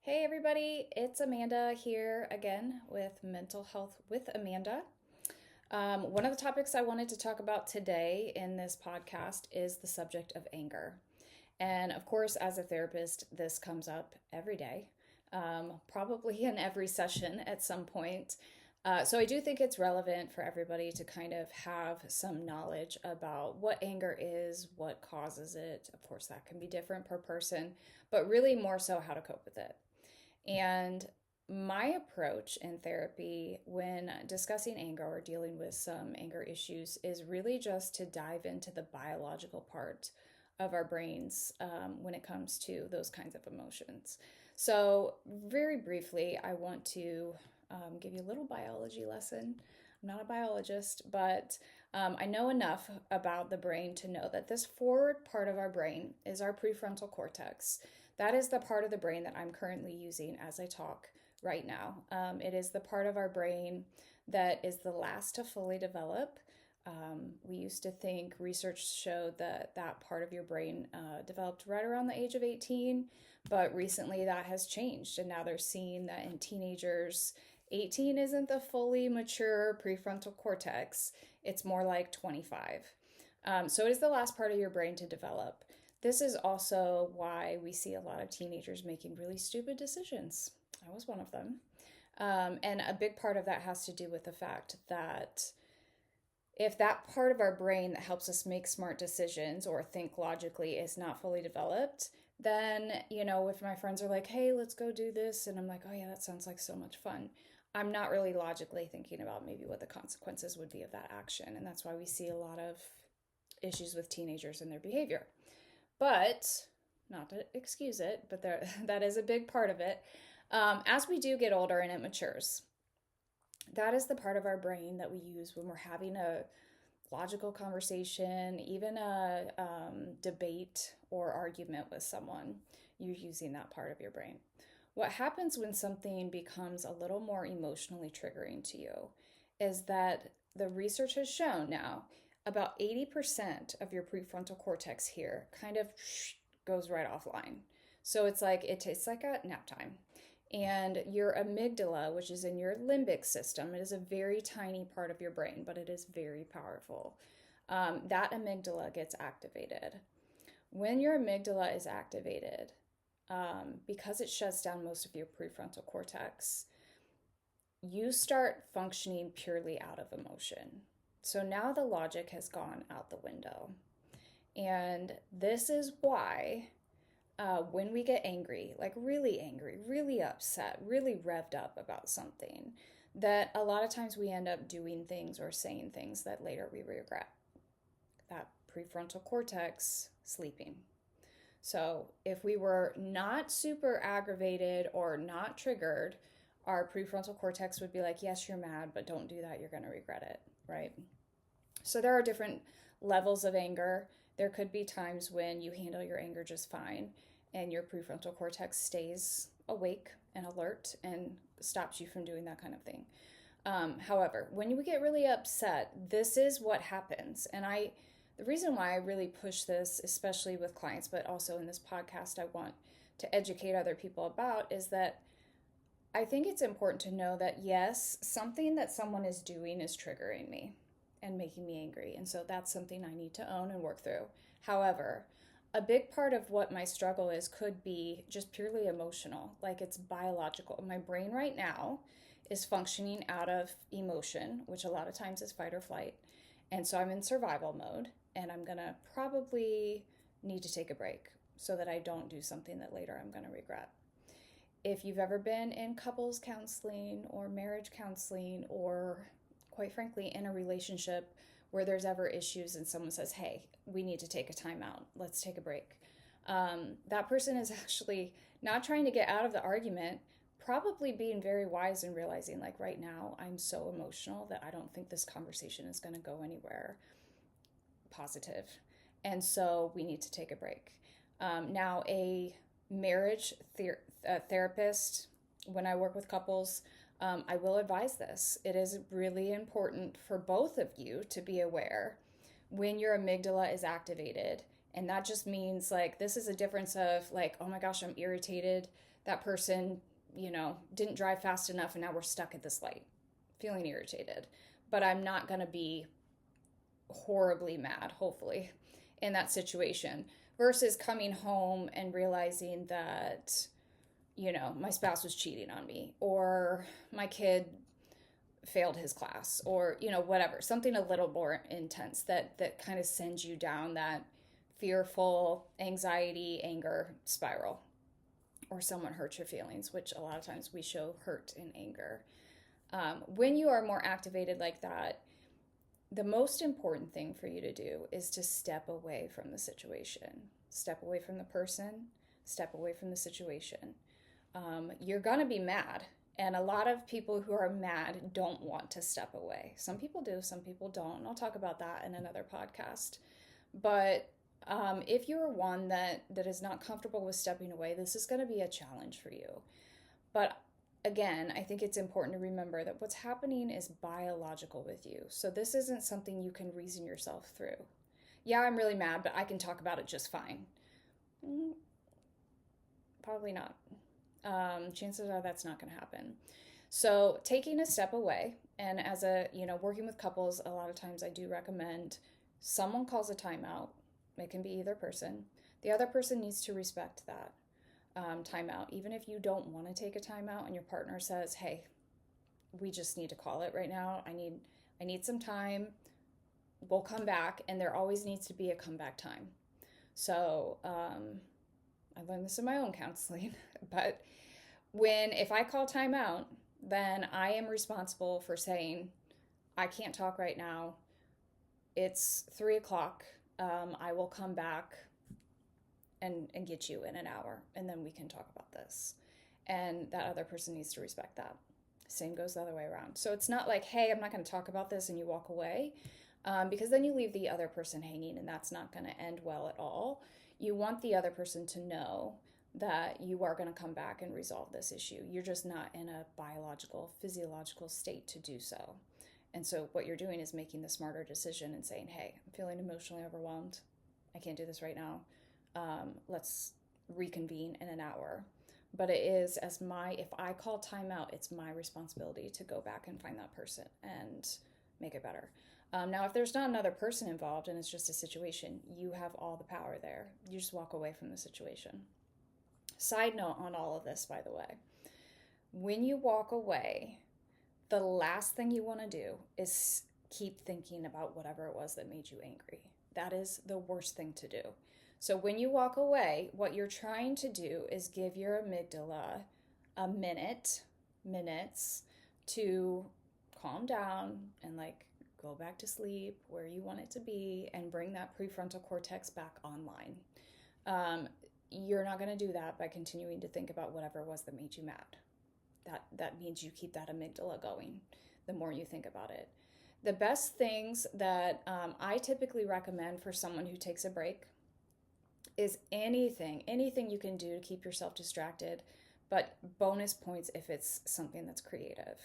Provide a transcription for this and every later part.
Hey everybody, it's Amanda here again with Mental Health with Amanda. One of the topics I wanted to talk about today in this podcast is the subject of anger. And of course, as a therapist, this comes up every day, probably in every session at some point. So I do think it's relevant for everybody to kind of have some knowledge about what anger is, what causes it. Of course, that can be different per person, but really more so how to cope with it. And my approach in therapy when discussing anger or dealing with some anger issues is really just to dive into the biological part of our brains when it comes to those kinds of emotions. So, very briefly, I want to give you a little biology lesson. I'm not a biologist, but I know enough about the brain to know that this forward part of our brain is our prefrontal cortex. That is the part of the brain that I'm currently using as I talk right now. It is the part of our brain that is the last to fully develop. We used to think research showed that that part of your brain developed right around the age of 18, but recently that has changed. And now they're seeing that in teenagers, 18 isn't the fully mature prefrontal cortex, it's more like 25. So it is the last part of your brain to develop. This is also why we see a lot of teenagers making really stupid decisions. I was one of them. And a big part of that has to do with the fact that if that part of our brain that helps us make smart decisions or think logically is not fully developed, then, if my friends are like, hey, let's go do this, and I'm like, oh, yeah, that sounds like so much fun. I'm not really logically thinking about maybe what the consequences would be of that action. And that's why we see a lot of issues with teenagers and their behavior. But, not to excuse it, but that is a big part of it. As we do get older and it matures, that is the part of our brain that we use when we're having a logical conversation, even a debate or argument with someone. You're using that part of your brain. What happens when something becomes a little more emotionally triggering to you is that the research has shown now about 80% of your prefrontal cortex here kind of goes right offline. So it's like it tastes like a nap time. And your amygdala, which is in your limbic system, it is a very tiny part of your brain, but it is very powerful. That amygdala gets activated. When your amygdala is activated, because it shuts down most of your prefrontal cortex, you start functioning purely out of emotion. So now the logic has gone out the window. And this is why when we get angry, like really angry, really upset, really revved up about something, that a lot of times we end up doing things or saying things that later we regret. That prefrontal cortex sleeping. So if we were not super aggravated or not triggered, our prefrontal cortex would be like, yes, you're mad, but don't do that. You're going to regret it, right? So there are different levels of anger. There could be times when you handle your anger just fine and your prefrontal cortex stays awake and alert and stops you from doing that kind of thing. However, when you get really upset, this is what happens. And the reason why I really push this, especially with clients, but also in this podcast, I want to educate other people about is that I think it's important to know that yes, something that someone is doing is triggering me and making me angry. And so that's something I need to own and work through. However, a big part of what my struggle is could be just purely emotional, like it's biological. My brain right now is functioning out of emotion, which a lot of times is fight or flight. And so I'm in survival mode, and I'm going to probably need to take a break so that I don't do something that later I'm going to regret. If you've ever been in couples counseling or marriage counseling, or quite frankly, in a relationship where there's ever issues and someone says, hey, we need to take a time out, let's take a break. That person is actually not trying to get out of the argument, probably being very wise and realizing, like, right now, I'm so emotional that I don't think this conversation is going to go anywhere positive. And so we need to take a break. Now, a marriage therapist, when I work with couples, I will advise this. It is really important for both of you to be aware when your amygdala is activated. And that just means like this is a difference of like, oh my gosh, I'm irritated that person, didn't drive fast enough and now we're stuck at this light, feeling irritated. But I'm not going to be horribly mad, hopefully, in that situation, versus coming home and realizing that, my spouse was cheating on me, or my kid failed his class, or, whatever, something a little more intense that kind of sends you down that fearful, anxiety, anger spiral. Or someone hurts your feelings, which a lot of times we show hurt and anger. When you are more activated like that, the most important thing for you to do is to step away from the situation, step away from the person, step away from the situation. You're going to be mad. And a lot of people who are mad don't want to step away. Some people do, some people don't. And I'll talk about that in another podcast. But if you're one that is not comfortable with stepping away, this is going to be a challenge for you. But again, I think it's important to remember that what's happening is biological with you. So this isn't something you can reason yourself through. Yeah, I'm really mad, but I can talk about it just fine. Probably not. Chances are that's not going to happen. So taking a step away, and as working with couples, a lot of times I do recommend someone calls a timeout. It can be either person. The other person needs to respect that timeout. Even if you don't want to take a timeout and your partner says, hey, we just need to call it right now. I need some time. We'll come back. And there always needs to be a comeback time. So I learned this in my own counseling. But if I call timeout, then I am responsible for saying, I can't talk right now. It's 3:00. I will come back and get you in an hour, and then we can talk about this. And that other person needs to respect that. Same goes the other way around. So it's not like, hey, I'm not going to talk about this, and you walk away, because then you leave the other person hanging, and that's not going to end well at all. You want the other person to know that you are going to come back and resolve this issue. You're just not in a biological, physiological state to do so. And so what you're doing is making the smarter decision and saying, hey, I'm feeling emotionally overwhelmed. I can't do this right now. Let's reconvene in an hour. But it is if I call timeout, it's my responsibility to go back and find that person and make it better. Now, if there's not another person involved and it's just a situation, you have all the power there. You just walk away from the situation. Side note on all of this, by the way, when you walk away, the last thing you want to do is keep thinking about whatever it was that made you angry. That is the worst thing to do. So when you walk away, what you're trying to do is give your amygdala a minutes to calm down and go back to sleep where you want it to be and bring that prefrontal cortex back online. You're not going to do that by continuing to think about whatever it was that made you mad. That means you keep that amygdala going the more you think about it. The best things that I typically recommend for someone who takes a break is anything you can do to keep yourself distracted, but bonus points if it's something that's creative.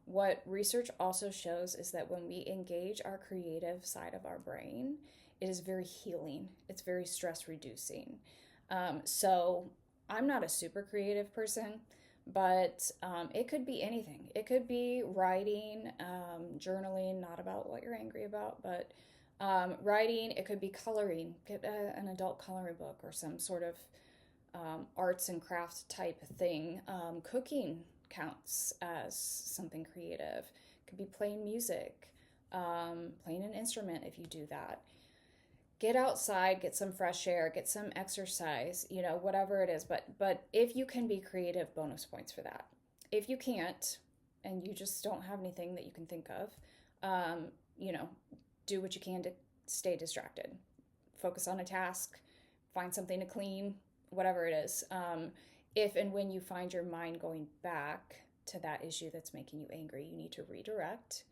What research also shows is that when we engage our creative side of our brain, it is very healing. It's very stress reducing. So I'm not a super creative person, but it could be anything. It could be writing, journaling, not about what you're angry about, but writing. It could be coloring. Get an adult coloring book or some sort of arts and crafts type thing. Cooking counts as something creative. It could be playing music, playing an instrument if you do that. Get outside, get some fresh air, get some exercise, whatever it is. But if you can be creative, bonus points for that. If you can't, and you just don't have anything that you can think of, do what you can to stay distracted. Focus on a task, find something to clean, whatever it is. If and when you find your mind going back to that issue that's making you angry, you need to redirect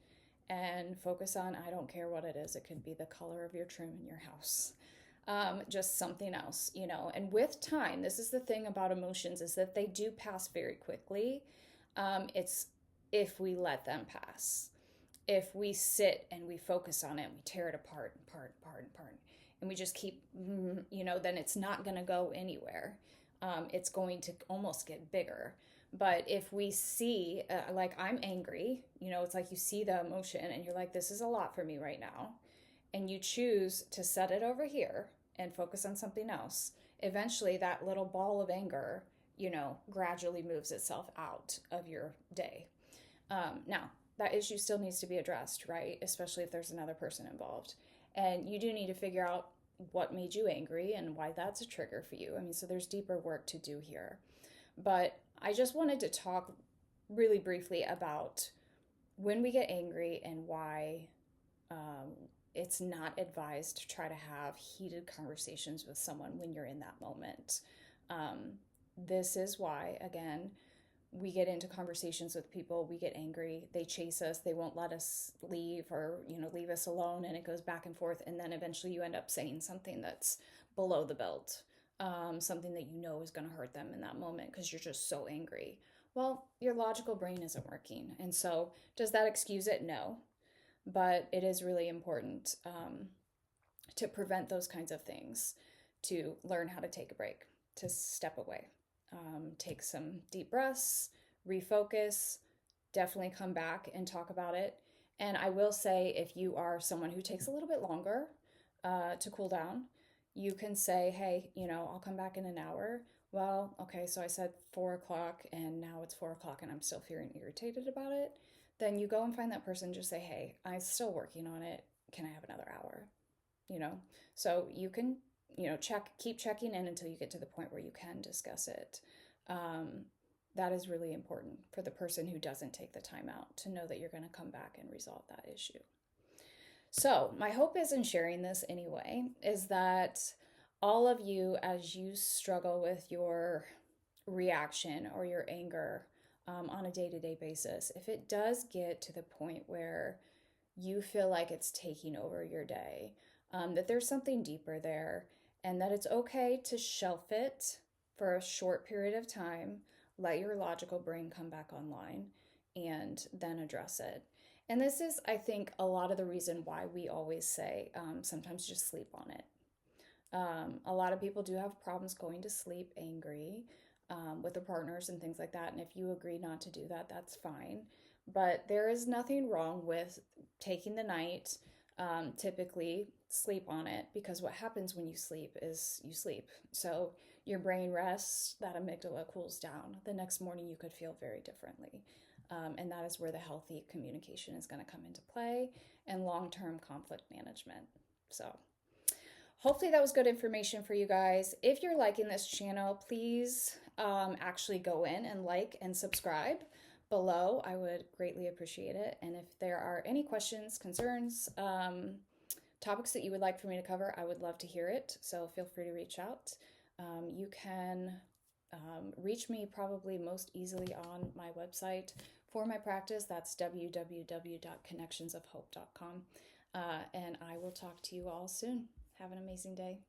and focus on, I don't care what it is. It could be the color of your trim in your house. Just something else, and with time, this is the thing about emotions, is that they do pass very quickly. It's if we let them pass. If we sit and we focus on it, and we tear it apart, and we just keep, then it's not going to go anywhere. it's going to almost get bigger. But if we see, like, I'm angry, it's like you see the emotion and you're like, this is a lot for me right now. And you choose to set it over here and focus on something else. Eventually, that little ball of anger, gradually moves itself out of your day. Now, that issue still needs to be addressed, right? Especially if there's another person involved. And you do need to figure out what made you angry and why that's a trigger for you. I mean, so there's deeper work to do here. But I just wanted to talk really briefly about when we get angry and why it's not advised to try to have heated conversations with someone when you're in that moment. This is why, again, we get into conversations with people, we get angry, they chase us, they won't let us leave, or leave us alone, and it goes back and forth, and then eventually you end up saying something that's below the belt, something that is going to hurt them in that moment because you're just so angry. Well, your logical brain isn't working, and so does that excuse it? No, but it is really important to prevent those kinds of things, to learn how to take a break, to step away. Take some deep breaths, refocus, definitely come back and talk about it. And I will say, if you are someone who takes a little bit longer to cool down, you can say, hey, I'll come back in an hour. Well, okay, so I said 4 o'clock and now it's 4 o'clock and I'm still feeling irritated about it. Then you go and find that person, just say, hey, I'm still working on it. Can I have another hour? So you can keep checking in until you get to the point where you can discuss it. That is really important for the person who doesn't take the time out to know that you're going to come back and resolve that issue. So my hope is, in sharing this anyway, is that all of you, as you struggle with your reaction or your anger on a day-to-day basis, if it does get to the point where you feel like it's taking over your day, that there's something deeper there, and that it's okay to shelf it for a short period of time, let your logical brain come back online, and then address it. And this is, I think, a lot of the reason why we always say sometimes just sleep on it. A lot of people do have problems going to sleep angry with their partners and things like that. And if you agree not to do that, that's fine. But there is nothing wrong with taking the night, typically sleep on it, because what happens when you sleep is you sleep. So your brain rests, that amygdala cools down. The next morning you could feel very differently. And that is where the healthy communication is going to come into play, and long-term conflict management. So hopefully that was good information for you guys. If you're liking this channel, please actually go in and like and subscribe below. I would greatly appreciate it. And if there are any questions, concerns, topics that you would like for me to cover, I would love to hear it. So feel free to reach out. You can reach me probably most easily on my website for my practice. That's www.connectionsofhope.com. And I will talk to you all soon. Have an amazing day.